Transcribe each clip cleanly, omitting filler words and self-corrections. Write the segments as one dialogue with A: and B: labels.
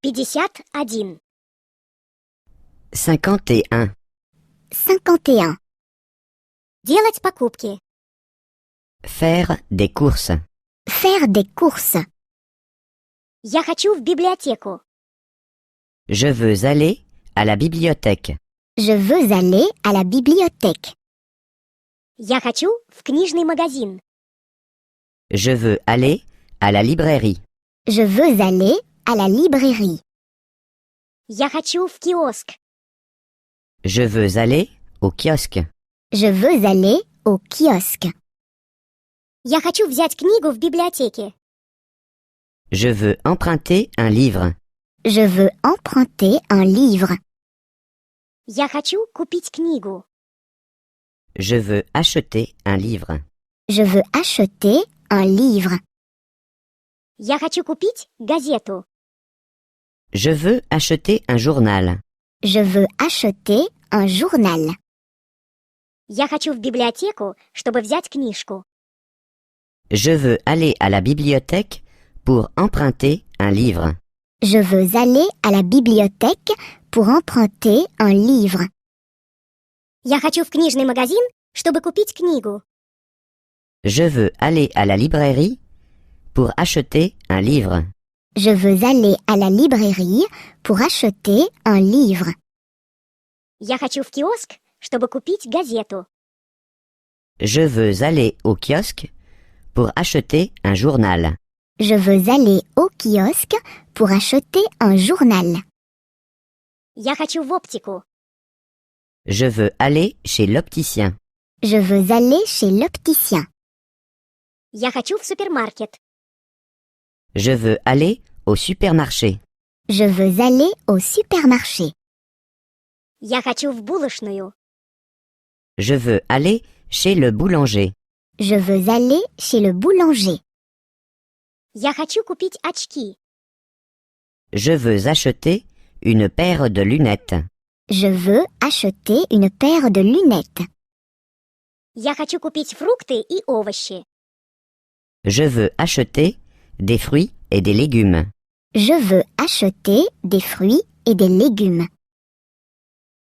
A: 51.
B: 51.
C: 51.
A: Делать покупки.
B: Faire des courses.
C: Faire des courses.
A: Я хочу в библиотеку.
B: Je veux aller à la bibliothèque.
C: Je veux aller à la bibliothèque.
A: Я хочу в книжный магазин.
B: Je veux aller à la librairie.
C: Je veux aller à la librairie.
A: Я хочу в киоск.
B: Je veux aller au kiosque.
C: Je veux aller au kiosque.
A: Я хочу взять книгу в библиотеке.
B: Je veux emprunter un livre.
C: Je veux emprunter un livre.
A: Я хочу купить книгу.
B: Je veux acheter un livre.
C: Je veux acheter un livre.
A: Я хочу купить газету.
B: Je veux acheter un journal.
C: Je veux acheter un journal.
A: Я хочу в библиотеку, чтобы взять книжку.
B: Je veux aller à la bibliothèque pour emprunter un livre.
C: Je veux aller à la bibliothèque pour emprunter un livre.
A: Я хочу в книжный магазин, чтобы купить книгу.
B: Je veux aller à la librairie pour acheter un livre.
C: Je veux aller à la librairie pour acheter un livre.
A: Я хочу в киоск, чтобы купить газету.
B: Je veux aller au kiosque pour acheter un journal.
C: Je veux aller au kiosque pour acheter un journal.
A: Я хочу в оптику.
B: Je veux aller chez l'opticien.
C: Je veux aller chez l'opticien.
A: Я хочу в супермаркет.
B: Je veux aller au supermarché.
C: Je veux aller au supermarché.
A: Я хочу в булочную.
B: Je veux aller chez le boulanger.
C: Je veux aller chez le boulanger.
A: Я хочу купить очки.
B: Je veux acheter une paire de lunettes.
C: Je veux acheter une paire de lunettes.
A: Я хочу купить фрукты и овощи.
B: Je veux acheter des fruits et des légumes.
C: Je veux acheter des fruits et des légumes.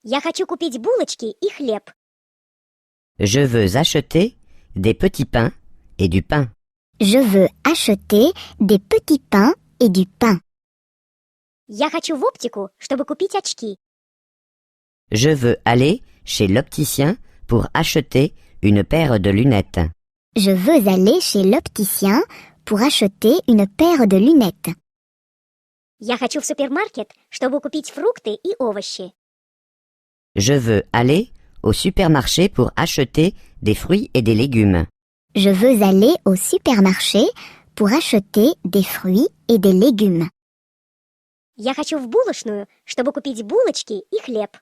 A: Я хочу купить булочки и хлеб.
B: Je veux acheter des petits pains et du pain.
C: Je veux acheter des petits pains et du pain.
A: Я хочу в оптику, чтобы купить очки.
B: Je veux aller chez l'opticien pour acheter une paire de lunettes.
C: Je veux aller chez l'opticien pour acheter une paire de lunettes.
A: Я хочу в супермаркет, чтобы купить фрукты и овощи.
B: Je veux aller au supermarché pour acheter des fruits et des légumes.
C: Je veux aller au supermarché pour acheter des fruits et des légumes.
A: Я хочу в булочную, чтобы купить булочки и хлеб.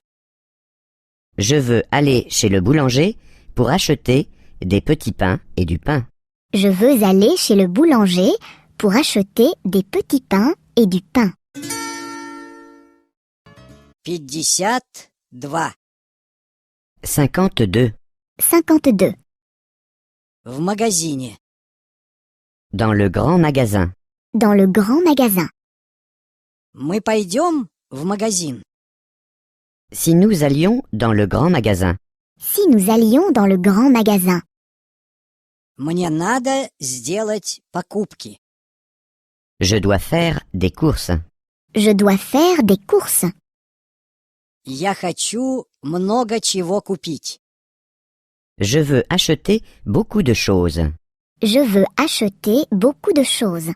B: Je veux aller chez le boulanger pour acheter des petits pains et du pain.
C: Je veux aller chez le boulanger pour acheter des petits pains et du pain.
D: 52.
B: 52.
C: 52.
D: В магазине.
B: Dans le grand magasin.
C: Dans le grand magasin.
D: Мы пойдем в магазин.
B: Si nous allions dans le grand magasin.
C: Si nous allions dans le grand magasin.
D: Мне надо сделать покупки.
B: Je dois faire des courses.
C: Je dois faire des courses.
D: Я хочу много чего купить.
B: Je veux acheter beaucoup de choses.
C: Je veux acheter beaucoup de choses.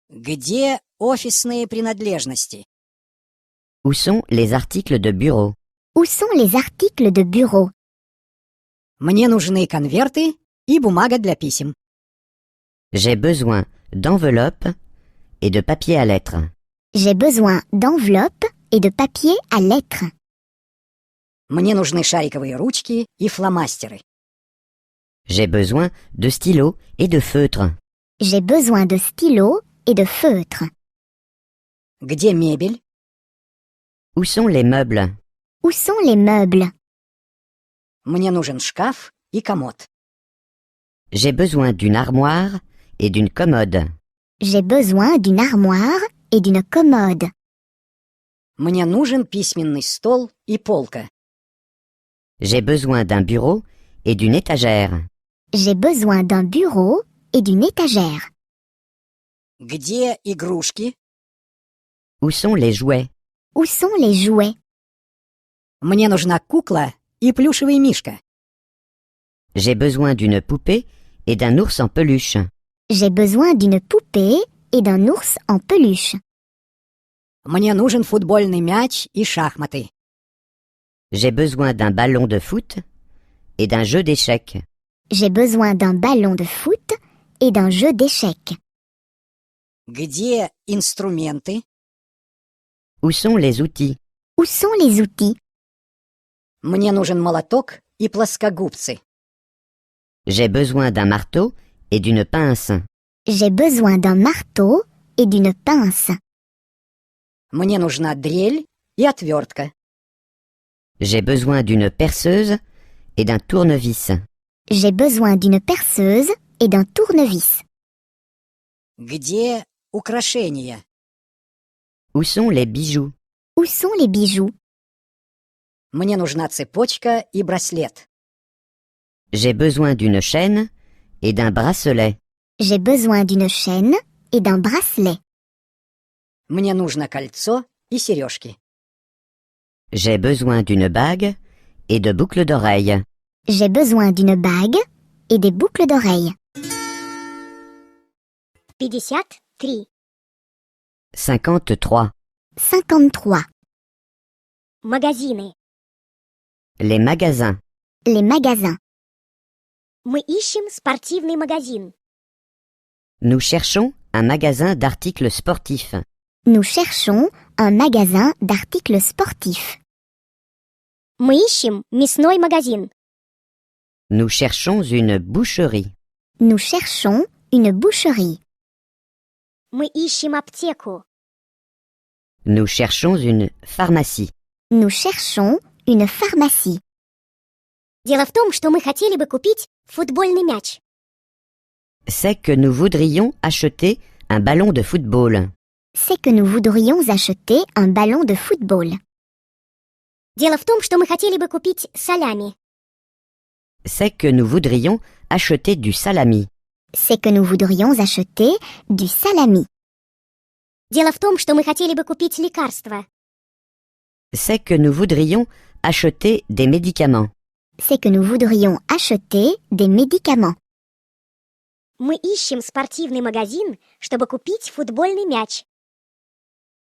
D: Где офисные принадлежности?
B: Où sont les articles de bureau?
C: Où sont les articles de bureau?
D: Мне нужны конверты и бумага для писем.
B: J'ai besoin d'enveloppes et de papier à lettres.
C: J'ai besoin d'enveloppes et de papier à lettres.
D: Мне нужны шариковые ручки и фломастеры.
B: J'ai besoin de stylos et de feutres.
C: J'ai besoin de stylos et de feutres.
D: Где мебель?
B: Où sont les meubles?
C: Où sont les meubles?
D: Мне нужен шкаф и комод.
B: J'ai besoin d'une armoire et d'une commode.
C: J'ai besoin d'une armoire et d'une commode.
D: Мне нужен письменный стол и полка.
B: J'ai besoin d'un bureau et d'une étagère.
C: J'ai besoin d'un bureau et d'une étagère.
D: Где игрушки?
B: Où sont les jouets?
C: Où sont les jouets?
D: Мне нужна кукла и плюшевый мишка.
B: J'ai besoin d'une poupée et d'un ours en peluche.
C: J'ai besoin d'une poupée et d'un ours en peluche.
D: Мне нужен футбольный мяч и шахматы.
B: J'ai besoin d'un ballon de foot et d'un jeu d'échecs.
C: J'ai besoin d'un ballon de foot et d'un jeu d'échecs.
D: Где инструменты?
B: Où sont les outils?
C: Où sont les outils?
D: Мне нужен молоток и плоскогубцы.
B: J'ai besoin d'un marteau et d'une pince.
C: J'ai besoin d'un marteau et d'une pince.
D: Мне нужна дрель и отвертка.
B: J'ai besoin d'une perceuse et d'un tournevis.
C: J'ai besoin d'une perceuse et d'un tournevis.
D: Где украшения?
B: Où sont les bijoux?
C: Où sont les bijoux?
D: Мне нужна цепочка и браслет.
B: J'ai besoin d'une chaîne et d'un bracelet.
C: J'ai besoin d'une chaîne et d'un bracelet.
D: Мне нужно кольцо и сережки.
B: J'ai besoin d'une bague et de boucles d'oreilles.
C: J'ai besoin d'une bague et des boucles d'oreilles.
A: 53.
B: 53.
C: 53.
A: Магазины.
B: Les magasins.
C: Les magasins.
A: Мы ищем спортивный магазин.
B: Nous cherchons un magasin d'articles sportifs.
C: Nous cherchons un magasin d'articles sportifs.
A: Мы ищем мясной магазин.
B: Nous cherchons une boucherie.
C: Nous cherchons une boucherie.
A: Мы ищем аптеку.
B: Nous cherchons une pharmacie.
C: Nous cherchons une pharmacie.
A: Дело в том, что мы хотели бы купить футбольный мяч.
B: C'est que nous voudrions acheter un ballon de football.
C: C'est que nous voudrions acheter un ballon de football.
A: Дело в том, что мы хотели бы купить салями.
B: C'est que nous voudrions acheter du salami.
C: C'est que nous voudrions acheter du salami.
A: Дело в том, что мы хотели бы купить лекарства.
B: C'est que nous voudrions acheter des médicaments.
C: C'est que nous voudrions acheter des médicaments.
A: Мы ищем спортивный магазин, чтобы купить футбольный мяч.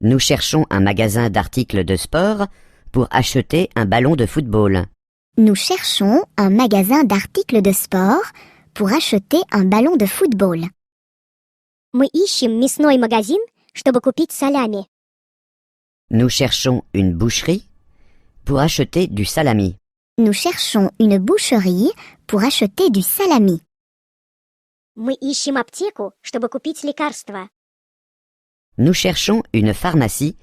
B: Nous cherchons un magasin d'articles de sport pour acheter un ballon de football.
C: Nous cherchons un magasin d'articles de sport pour acheter un ballon de football.
A: Мы ищем мясной магазин, чтобы купить салями.
B: Nous cherchons une boucherie pour acheter du salami.
C: Nous cherchons une boucherie pour acheter du salami.
A: Мы ищем аптеку, чтобы купить лекарства.
B: Nous cherchons une pharmacie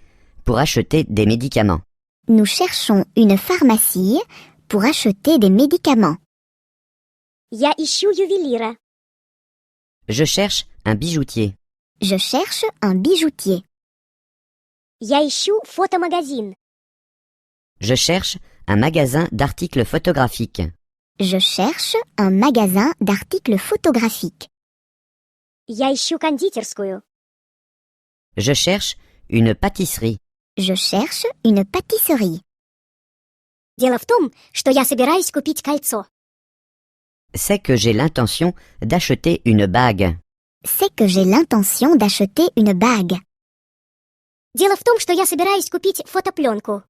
B: pour acheter des médicaments.
C: Nous cherchons une pharmacie pour acheter des médicaments.
A: Я ищу ювелира.
B: Je cherche un bijoutier.
C: Je cherche un bijoutier.
A: Я ищу фотомагазин.
B: Je cherche un magasin d'articles photographiques.
C: Je cherche un magasin d'articles photographiques.
A: Я ищу кондитерскую.
B: Je cherche une pâtisserie.
C: Je cherche une pâtisserie.
A: Дело в том, что я собираюсь купить кольцо.
B: C'est que j'ai l'intention d'acheter une bague.
C: C'est que j'ai l'intention d'acheter une bague.
A: Дело в том, что я собираюсь купить фотопленку.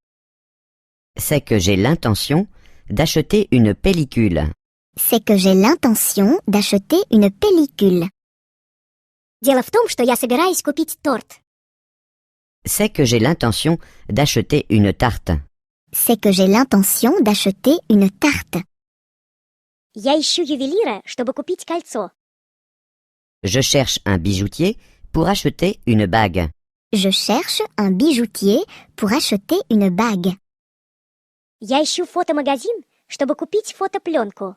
B: C'est que j'ai l'intention d'acheter une pellicule.
C: C'est que j'ai l'intention d'acheter une pellicule.
A: Дело в том, что я собираюсь купить торт.
B: C'est que j'ai l'intention d'acheter une tarte.
C: C'est que j'ai l'intention d'acheter une tarte.
A: Я ищу ювелира, чтобы купить кольцо.
B: Je cherche un bijoutier pour acheter une bague.
C: Je cherche un bijoutier pour acheter une bague.
A: Я ищу фотомагазин, чтобы купить фотопленку.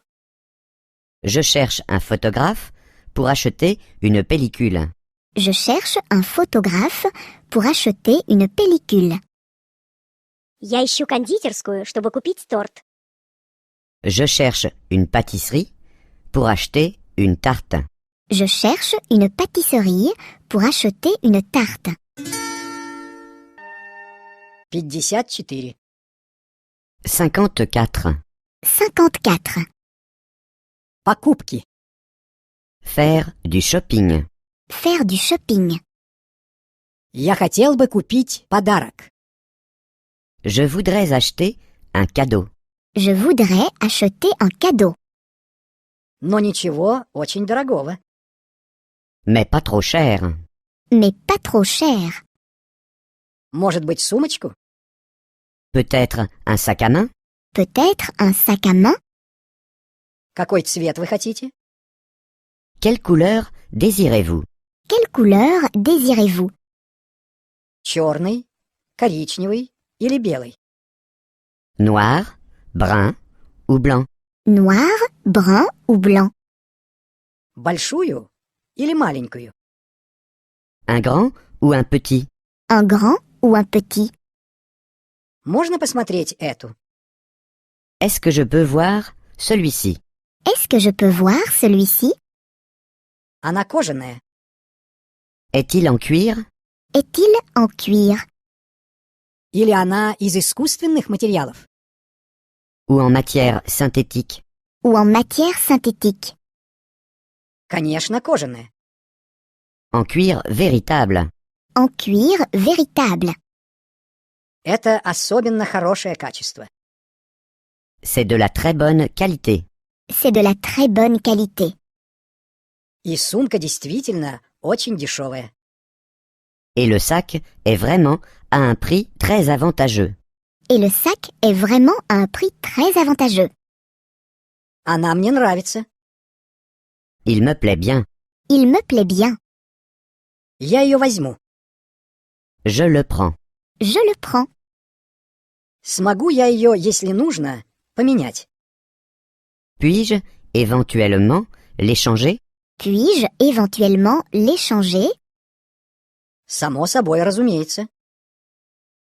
B: Je cherche un photographe pour acheter une pellicule.
C: Je cherche un photographe pour acheter une pellicule.
A: Я ищу кондитерскую, чтобы купить торт.
B: Je cherche une pâtisserie pour acheter une tarte.
C: Je cherche une pâtisserie pour acheter une tarte.
D: 54.
B: 54.
C: 54.
D: Покупки.
B: Faire du shopping.
C: Faire du shopping.
D: Я хотел бы купить подарок.
B: Je voudrais acheter un cadeau.
C: Je voudrais acheter un cadeau.
D: Но ничего очень дорогого.
B: Mais pas trop cher.
C: Mais pas trop cher.
D: Может быть, сумочку?
B: Peut-être un sac à main?
C: Peut-être un sac à main.
D: Какой цвет вы хотите?
B: Quelle couleur désirez-vous?
C: Quelle couleur désirez-vous?
D: Черный, коричневый или белый?
B: Noir, brun ou blanc?
C: Noir, brun ou blanc?
D: Большую или маленькую?
B: Un grand ou un petit?
C: Un grand ou un petit?
D: Можно посмотреть эту?
B: Est-ce que je peux voir celui-ci?
C: Est-ce que je peux voir celui-ci?
D: Она кожаная.
B: Est-il en cuir?
C: Est-il en cuir?
D: Или она из искусственных материалов?
B: Ou en matière synthétique?
C: Ou en matière synthétique?
D: Конечно, кожаная.
B: En cuir véritable?
C: En cuir véritable.
D: Это особенно хорошее качество.
B: C'est de la très bonne qualité.
C: C'est de la très bonne qualité.
D: И сумка действительно очень дешевая.
B: Et le sac est vraiment à un prix très avantageux.
C: Et le sac est vraiment à un prix très avantageux.
D: Она мне нравится.
B: Il me plaît bien.
C: Il me plaît bien.
D: Я ее возьму.
B: Je le prends.
C: Je le prends.
D: Смогу я ее, если нужно, поменять?
B: Puis-je, éventuellement, l'échanger?
C: Puis-je éventuellement l'échanger?
D: Само собой, разумеется.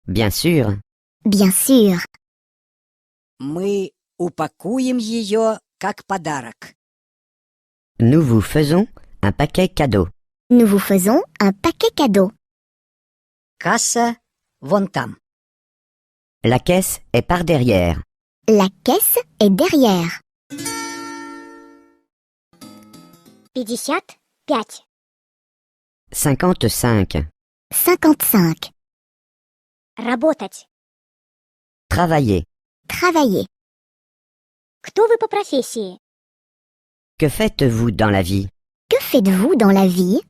B: Bien sûr.
C: Bien sûr.
D: Мы упакуем ее как подарок.
B: Nous vous faisons un paquet cadeau.
C: Nous vous faisons un paquet cadeau.
D: Касса вон там.
B: La caisse est par derrière.
C: La caisse est derrière.
A: 55.
B: 55.
C: 55.
A: Работать.
B: Travailler.
C: Travailler.
A: Кто вы по профессии?
B: Que faites-vous dans la vie?
C: Que faites-vous dans la vie?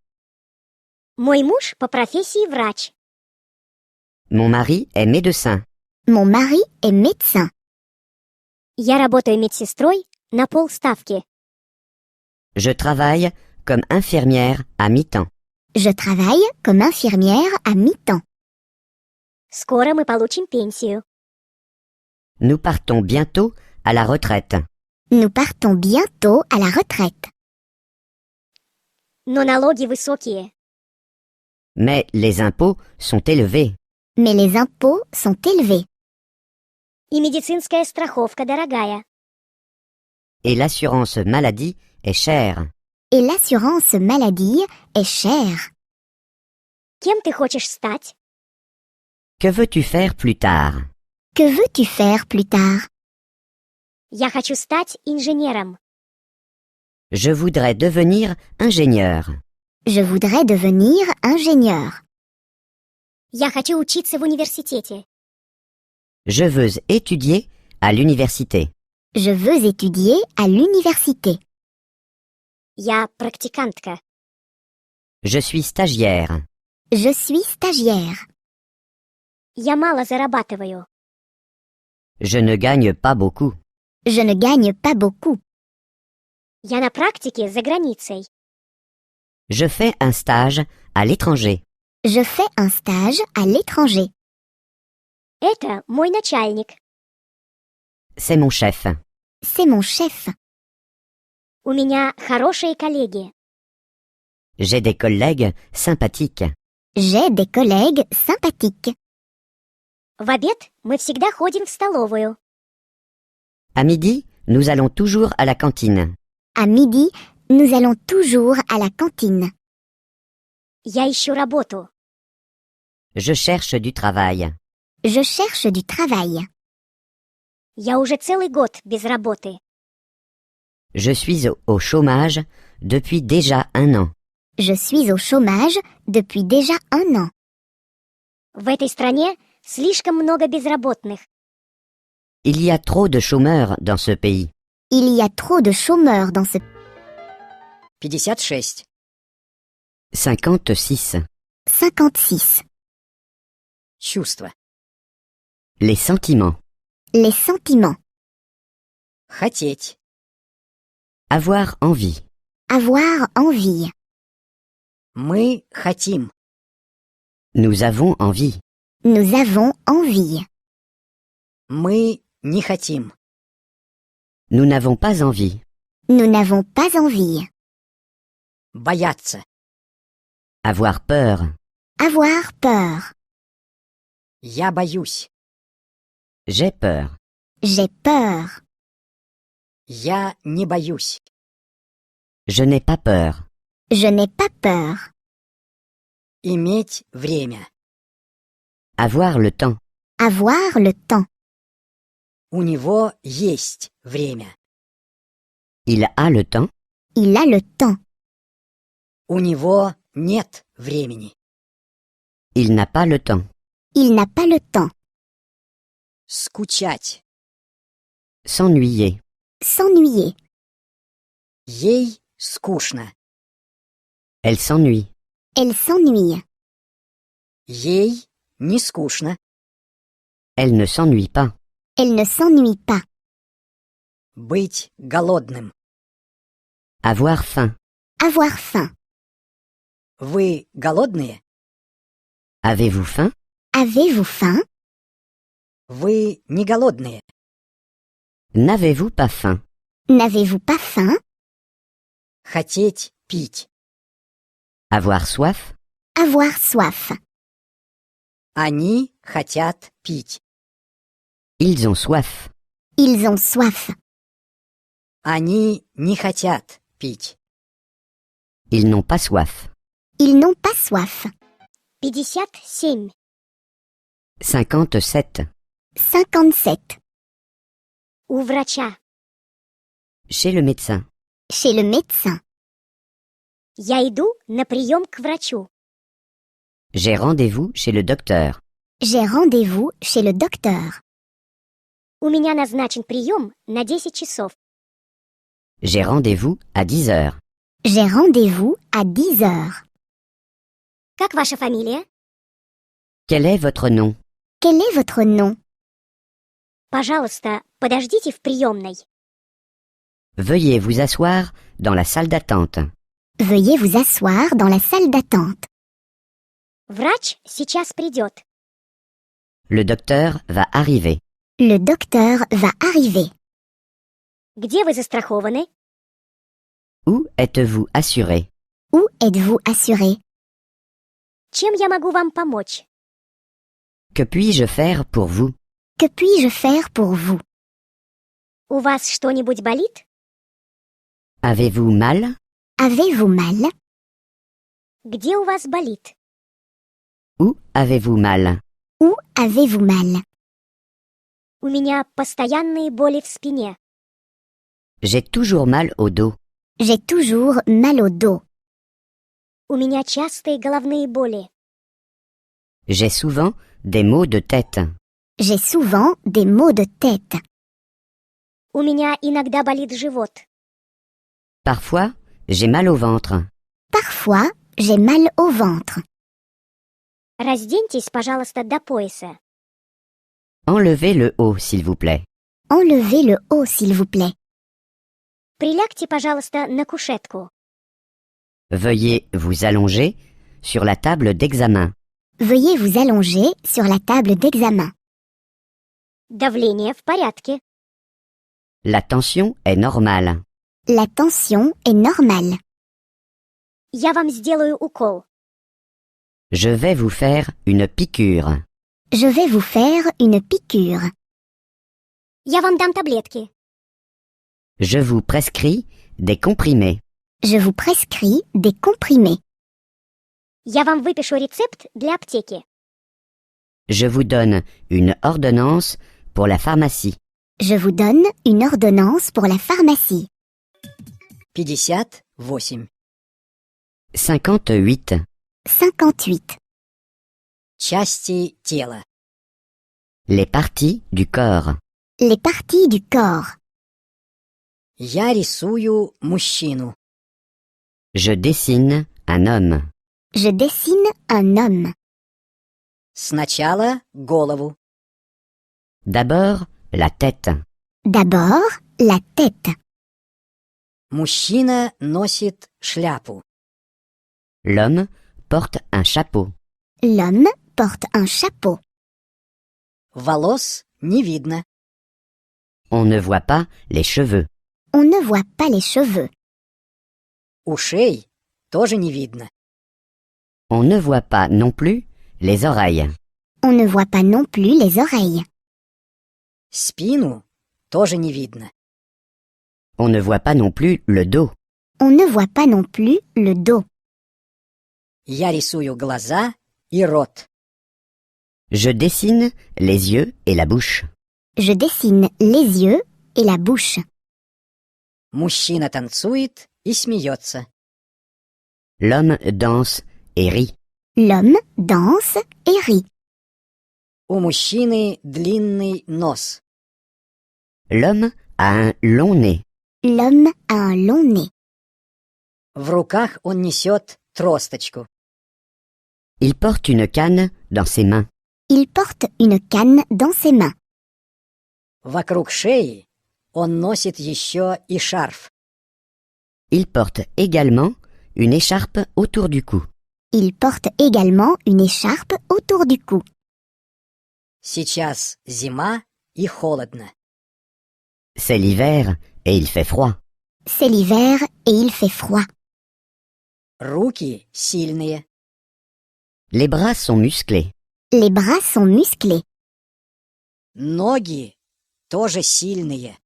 A: Мой муж по профессии врач.
B: Mon mari est médecin.
C: Mon mari est médecin.
A: Я работаю медсестрой на полставки.
B: Je travaille comme infirmière à mi-temps.
C: Je travaille comme infirmière à mi-temps.
A: Скоро мы получим пенсию.
B: Nous partons bientôt à la retraite.
C: Nous partons bientôt à la retraite.
A: Но налоги высокие.
B: Mais les impôts sont élevés.
C: Mais les impôts sont élevés.
A: И медицинская страховка дорогая.
B: Et l'assurance maladie est chère.
C: Et l'assurance maladie est chère.
A: Кем ты хочешь стать?
B: Que veux-tu faire plus tard?
C: Que veux-tu faire plus tard?
A: Я хочу стать инженером.
B: Je voudrais devenir ingénieur.
C: Je voudrais devenir ingénieur.
A: Я хочу учиться в университете.
B: Je veux étudier à l'université.
C: Je veux étudier à l'université.
A: Я практикантка.
B: Je suis stagiaire.
C: Je suis stagiaire.
A: Я мало зарабатываю.
B: Je ne gagne pas beaucoup.
C: Je ne gagne pas beaucoup.
A: Я на практике за границей.
B: Je fais un stage à l'étranger.
C: Je fais un stage à l'étranger.
A: Это мой начальник.
B: C'est mon chef.
C: C'est mon chef.
A: У меня хорошие коллеги.
B: J'ai des collègues sympathiques.
C: J'ai des collègues sympathiques.
A: В обед мы всегда ходим в столовую.
B: À midi, nous allons toujours à la cantine.
C: À midi, nous allons toujours à la cantine.
A: Я ищу работу.
B: Je cherche du travail.
C: Je cherche du travail.
A: Я уже целый год без работы.
B: Je suis au chômage depuis déjà 1 an.
C: Je suis au chômage depuis déjà 1 an.
A: В этой стране слишком много безработных.
B: Il y a trop de chômeurs dans ce pays.
C: Il y a trop de chômeurs dans ce
D: 56.
B: 56.
C: 56.
D: Чувства.
B: Les sentiments.
C: Les sentiments.
D: Хотеть.
B: Avoir envie.
C: Avoir envie.
D: Мы хотим.
B: Nous avons envie.
C: Nous avons envie.
D: Мы не хотим.
B: Nous n'avons pas envie.
C: Nous n'avons pas envie.
D: Бояться.
B: Avoir peur.
C: Avoir peur.
D: Я боюсь.
B: J'ai peur.
C: J'ai peur.
D: Я не боюсь.
B: Je n'ai pas peur.
C: Je n'ai pas peur.
D: Иметь время.
B: Avoir le temps.
C: Avoir le temps.
D: У него есть время.
B: Il a le temps.
C: Il a le temps.
D: У него нет времени.
B: Il n'a pas le temps.
C: Il n'a pas le temps.
D: Скучать.
B: S'ennuyer.
C: S'ennuyer.
D: Ей скучно.
B: Elle s'ennuie.
C: Elle s'ennuie.
D: Ей не скучно.
B: Elle ne s'ennuie pas.
C: Elle ne s'ennuie pas.
D: Быть голодным.
B: Avoir faim.
C: Avoir faim.
D: Вы голодные?
B: Avez-vous faim?
C: Avez-vous faim?
D: Вы не голодные?
B: N'avez-vous pas faim?
C: N'avez-vous pas faim?
D: Хотеть пить.
B: Avoir soif?
C: Avoir soif.
D: Они хотят пить.
B: Ils ont soif.
C: Ils ont soif.
D: Они не хотят пить.
B: Ils n'ont pas soif.
C: Ils n'ont pas soif.
A: 57.
B: 57.
C: 57.
A: У врача.
B: Chez le médecin.
C: Chez le médecin.
A: Я иду на прием к врачу.
B: J'ai rendez-vous chez le docteur.
C: J'ai rendez-vous chez le docteur.
A: У меня назначен прием на 10 часов.
B: J'ai rendez-vous à 10 heures.
C: J'ai rendez-vous à 10 heures.
A: Как ваша фамилия?
B: Quel est votre nom?
C: Quel est votre nom?
A: Пожалуйста, подождите в приемной.
B: Veuillez vous asseoir dans la salle d'attente.
C: Veuillez vous asseoir dans la salle d'attente.
A: Врач сейчас придет.
B: Le docteur va arriver.
C: Le docteur va arriver.
A: Где вы застрахованы?
B: Où êtes-vous assuré?
C: Où êtes-vous assuré?
A: Чем я могу вам помочь?
B: Que puis-je faire pour vous?
C: Que puis-je faire pour vous?
A: У вас что-нибудь болит?
B: Avez-vous mal?
C: Avez-vous mal?
A: Где у вас болит?
B: Où avez-vous mal?
C: Où avez-vous mal?
A: У меня постоянные боли в спине.
B: J'ai toujours mal au dos.
C: J'ai toujours mal au dos.
A: У меня частые головные боли.
B: J'ai souvent des maux de tête.
C: J'ai souvent des maux de tête.
A: У меня иногда болит живот.
B: Parfois, j'ai mal au ventre.
C: Parfois, j'ai mal au ventre.
A: Разденьтесь, пожалуйста, до пояса.
B: Enlevez le haut, s'il vous plaît.
C: Enlevez le haut, s'il vous plaît.
A: Прилягте, пожалуйста, на кушетку.
B: Veuillez vous allonger sur la table d'examen.
C: Veuillez vous allonger sur la table d'examen.
A: Давление в порядке.
B: La tension est normale.
C: La tension est normale.
A: Я вам сделаю укол.
B: Je vais vous faire une piqûre.
C: Je vais vous faire une piqûre.
A: Я вам дам таблетки.
B: Je vous prescris des comprimés.
C: Je vous prescris des comprimés.
A: Я вам выпишу рецепт для аптеки.
B: Je vous donne une ordonnance pour la pharmacie.
C: Je vous donne une ordonnance pour la pharmacie.
D: 58.
B: 58.
C: 58.
D: Части тела.
B: Les parties du corps.
C: Les parties du corps.
D: Я рисую мужчину.
B: Je dessine un homme.
C: Je dessine un homme.
D: Сначала голову.
B: D'abord, la tête.
C: D'abord, la tête.
D: Мужчина носит шляпу.
B: L'homme porte un chapeau.
C: L'homme porte un chapeau.
D: Волос не видно.
B: On ne voit pas les cheveux.
C: On ne voit pas les cheveux.
D: Ушей тоже не видно.
B: On ne voit pas non plus les oreilles.
C: On ne voit pas non plus les oreilles.
D: Спину тоже не видно.
B: On ne voit pas non plus le dos.
C: On ne voit pas non plus le dos.
D: Я рисую глаза и рот.
B: Je dessine les yeux et la bouche.
C: Je dessine les yeux et la bouche.
D: Мужчина танцует и смеется.
B: L'homme danse et rit.
C: L'homme danse et rit.
D: У мужчины длинный нос.
B: L'homme a un long nez.
C: L'homme a un long nez.
D: В руках он несет тросточку.
B: Il porte une canne dans ses mains.
C: Il porte une canne dans ses mains.
D: Вокруг шеи он носит еще и шарф.
B: Il porte également une écharpe autour du cou.
C: Il porte également une écharpe autour du cou.
D: Сейчас зима и холодно.
B: C'est l'hiver et il fait froid.
C: C'est l'hiver et il fait froid.
D: Руки сильные.
B: Les bras sont musclés.
C: Les bras sont musclés.
D: Ноги тоже сильные.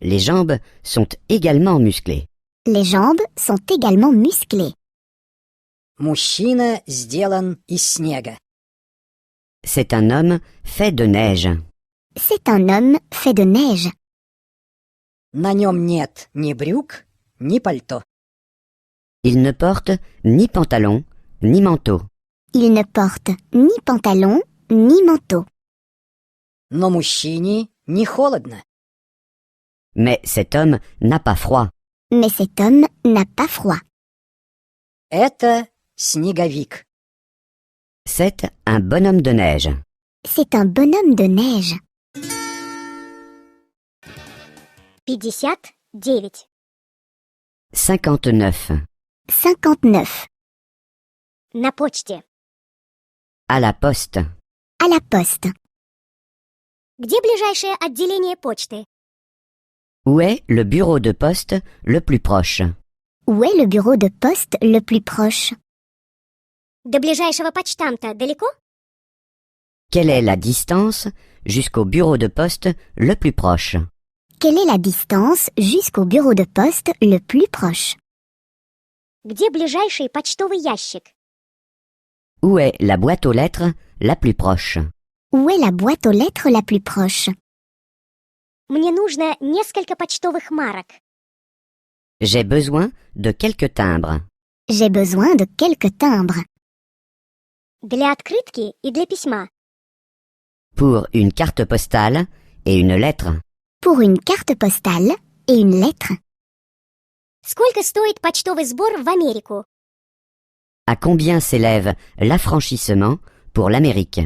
B: Les jambes sont également musclées.
C: Les jambes sont également musclées.
D: Мужчина сделан из снега.
B: C'est un homme fait de neige.
C: C'est un homme fait de neige.
D: На нем нет ни брюк, ни пальто.
B: Il ne porte ni pantalon, ni manteau.
C: Il ne porte ni pantalon ni manteau.
D: Но мужчине не холодно.
B: Mais cet homme n'a pas froid.
C: Mais cet homme n'a pas froid.
D: Это снеговик.
B: C'est un bonhomme de neige.
C: C'est un bonhomme de neige.
A: 59.
B: 59.
C: 59.
A: На почте.
B: À la poste.
C: À la poste.
A: Где ближайшее отделение почты?
B: Où est le bureau de poste le plus proche?
C: Où est le bureau de poste le plus proche?
A: До ближайшего почтамта далеко?
B: Quelle est la distance jusqu'au bureau de poste le plus proche?
C: Quelle est la distance jusqu'au bureau de poste le plus proche?
A: Где ближайший почтовый ящик?
B: Où est la boîte aux lettres la plus proche?
C: Où est la boîte aux lettres la plus proche?
A: Мне нужно несколько почтовых марок.
B: J'ai besoin de quelques timbres.
C: J'ai besoin de quelques timbres.
A: Для открытки и для письма.
B: Pour une carte postale et une lettre.
C: Pour une carte postale et une lettre.
A: Сколько стоит почтовый сбор в Америку?
B: À combien s'élève l'affranchissement pour l'Amérique?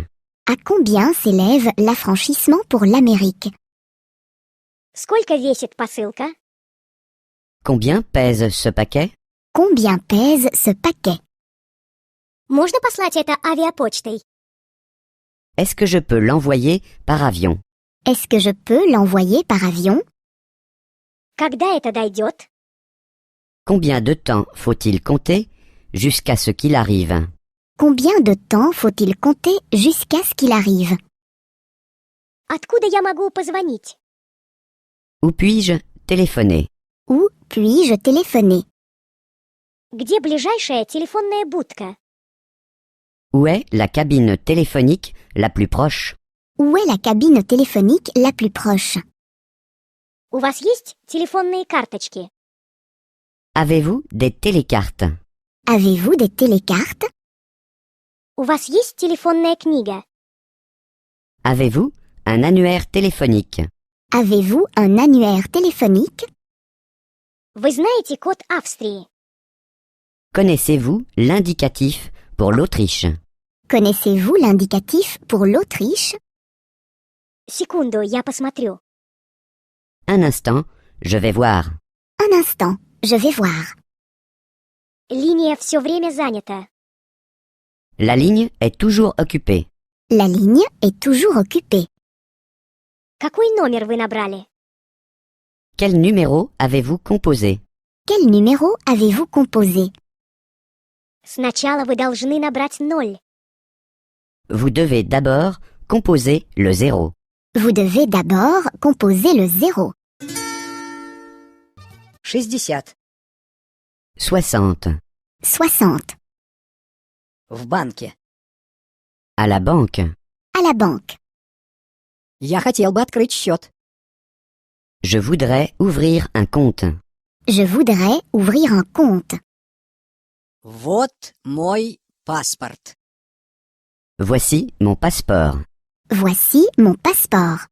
C: À combien s'élève l'affranchissement pour l'Amérique?
A: Сколько весит посылка?
B: Combien pèse ce paquet?
C: Combien pèse ce paquet?
A: Можно послать это авиапочтой?
B: Est-ce que je peux l'envoyer par avion?
C: Est-ce que je peux l'envoyer par avion?
A: Когда это дойдет?
B: Combien de temps faut-il compter jusqu'à ce qu'il arrive?
C: Combien de temps faut-il compter jusqu'à ce qu'il arrive?
A: Откуда я могу позвонить?
B: Où puis-je téléphoner?
C: Où puis-je téléphoner?
A: Где ближайшая телефонная будка?
B: Où est la cabine téléphonique la plus proche?
C: Où est la cabine téléphonique la plus proche?
A: У вас есть телефонные карточки?
B: Avez-vous des télécartes?
C: Avez-vous des télécartes?
A: У вас есть телефонная книга?
B: Avez-vous un annuaire téléphonique?
C: Avez-vous un annuaire téléphonique?
A: Вы знаете код Австрии?
B: Connaissez-vous l'indicatif pour l'Autriche?
C: Connaissez-vous l'indicatif pour l'Autriche?
A: Секунду, я посмотрю.
B: Un instant, je vais voir.
C: Un instant, je vais voir.
A: Линия все время занята.
B: La ligne est toujours occupée.
C: La ligne est toujours occupée.
A: Какой номер вы набрали?
B: Quel numéro avez-vous composé?
C: Quel numéro avez-vous composé?
A: Сначала вы должны набрать 0.
B: Vous devez d'abord composer le 0.
C: Vous devez d'abord composer le 0.
D: 60.
B: 60.
C: 60.
D: В банке.
B: À la banque.
C: À la banque.
D: Я хотел бы открыть счет.
B: Je voudrais ouvrir un compte.
C: Je voudrais ouvrir un compte.
D: Вот мой паспорт.
B: Voici mon passeport.
C: Voici mon passeport.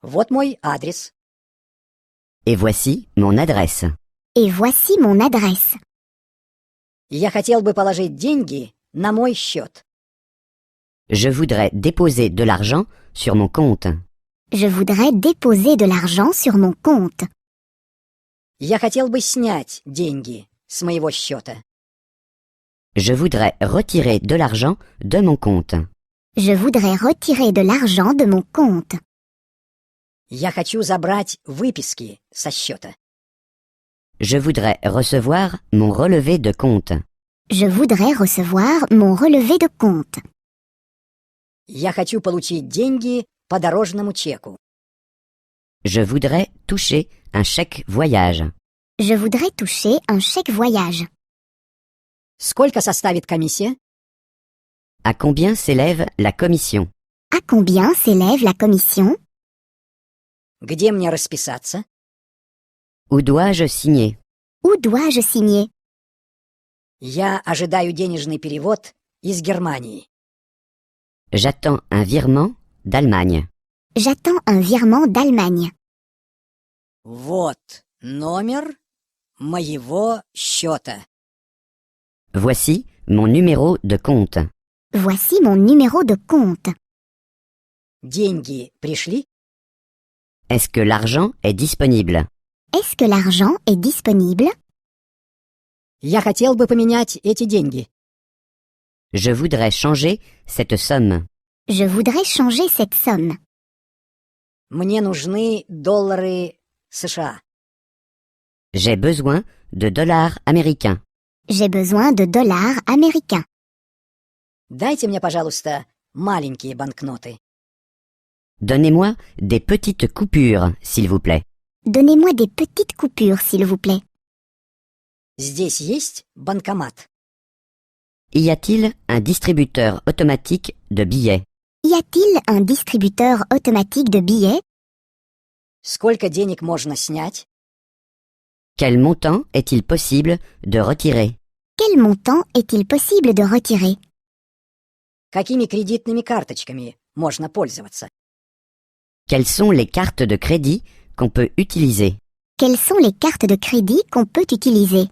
D: Вот мой адрес.
B: Et voici mon adresse.
C: Et voici mon adresse.
D: Я хотел бы положить деньги на мой счет.
B: Je voudrais déposer de l'argent sur mon compte.
C: Je voudrais déposer de l'argent sur mon compte.
D: Я хотел бы снять деньги с моего счета.
B: Je voudrais retirer de l'argent de mon compte.
C: Je voudrais retirer de l'argent de mon compte.
D: Я хочу забрать выписки со счета.
B: Je voudrais recevoir mon relevé de compte.
C: Je voudrais recevoir mon relevé de compte.
D: Я хочу получить деньги по дорожному чеку.
B: Je voudrais toucher un chèque voyage.
C: Je voudrais toucher un chèque voyage.
D: Сколько составит комиссия?
B: À combien s'élève la commission?
C: À combien s'élève la commission?
D: Где мне расписаться?
B: Où dois-je signer?
C: Où dois-je signer?
D: Я ожидаю денежный перевод из Германии.
B: J'attends un virement d'Allemagne.
C: J'attends un virement d'Allemagne.
D: Вот номер моего счета.
B: Voici mon numéro de compte.
C: Voici mon numéro de compte.
D: Деньги пришли?
B: Est-ce que l'argent est disponible?
C: Est-ce que l'argent est disponible?
D: Я хотел бы поменять эти деньги.
B: Je voudrais changer cette somme.
C: Je voudrais changer cette somme.
D: Мне нужны доллары США.
B: J'ai besoin de dollars américains.
C: J'ai besoin de dollars américains.
D: Дайте мне, пожалуйста, маленькие банкноты.
B: Donnez-moi des petites coupures, s'il vous plaît.
C: Donnez-moi des petites coupures, s'il vous plaît.
D: Здесь есть банкомат.
B: Y a-t-il un distributeur automatique de billets?
C: Y a-t-il un distributeur automatique de billets?
D: Сколько денег можно снять?
B: Quel montant est-il possible de retirer?
C: Quel montant est-il possible de retirer?
D: Какими кредитными карточками можно пользоваться?
B: Quelles sont les cartes de crédit qu'on peut utiliser?
C: Quelles sont les cartes de crédit qu'on peut utiliser?